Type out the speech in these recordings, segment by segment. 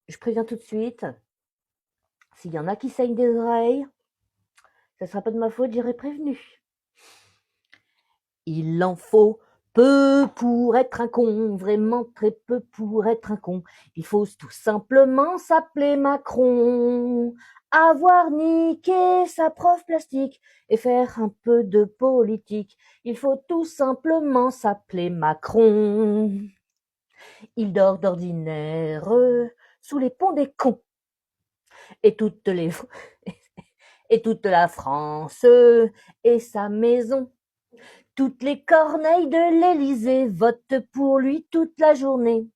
je préviens tout de suite, s'il y en a qui saignent des oreilles, ça sera pas de ma faute, j'irai prévenu. Il en faut peu pour être un con, vraiment très peu pour être un con. Il faut tout simplement s'appeler Macron, avoir niqué sa prof plastique et faire un peu de politique. Il faut tout simplement s'appeler Macron. Il dort d'ordinaire sous les ponts des cons et et toute la France et sa maison. Toutes les corneilles de l'Élysée votent pour lui toute la journée.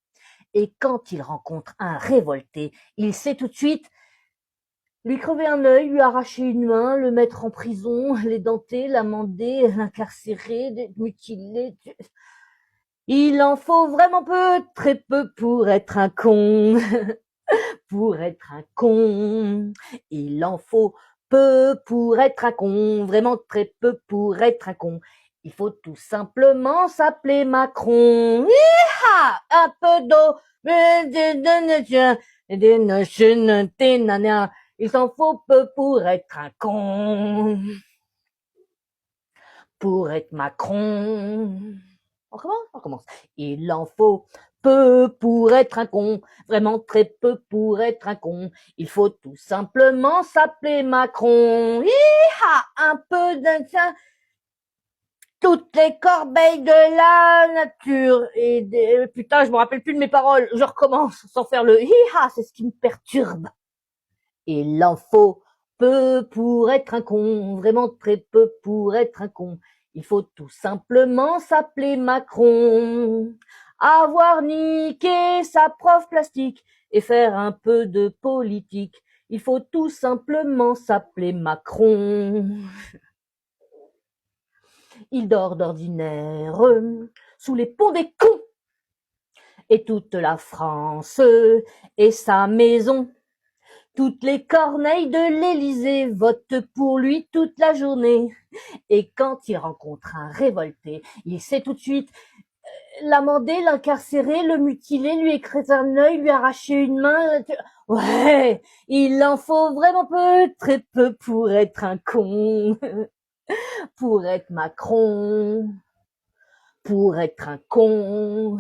Et quand il rencontre un révolté, il sait tout de suite lui crever un œil, lui arracher une main, le mettre en prison, l'édenter, l'amender, l'incarcérer, mutiler. Il en faut vraiment peu, très peu pour être un con. Pour être un con. Il en faut peu pour être un con, vraiment très peu pour être un con. Il faut tout simplement s'appeler Macron. Hi-ha! Un peu d'eau, il s'en faut peu pour être un con. Pour être Macron. On recommence. Il en faut peu pour être un con, vraiment très peu pour être un con. Il faut tout simplement s'appeler Macron. Hi-ha! Un peu d'un tien. Toutes les corbeilles de la nature et des... Putain, je me rappelle plus de mes paroles. Je recommence sans faire le hi-ha, c'est ce qui me perturbe. Il en faut peu pour être un con, vraiment très peu pour être un con. Il faut tout simplement s'appeler Macron, avoir niqué sa prof plastique et faire un peu de politique. Il faut tout simplement s'appeler Macron. Il dort d'ordinaire sous les ponts des cons et toute la France et sa maison. Toutes les corneilles de l'Élysée votent pour lui toute la journée. Et quand il rencontre un révolté, il sait tout de suite l'amender, l'incarcérer, le mutiler, lui écraser un œil, lui arracher une main. Ouais, il en faut vraiment peu, très peu pour être un con, pour être Macron, pour être un con,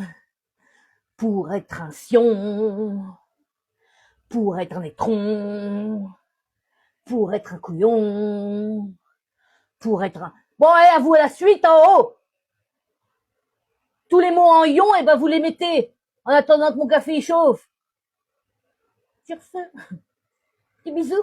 pour être un sion, pour être un étron, pour être un couillon, pour être un... Bon, allez, à vous à la suite en haut. Tous les mots en ion, et ben vous les mettez en attendant que mon café chauffe. Sur ce, des bisous.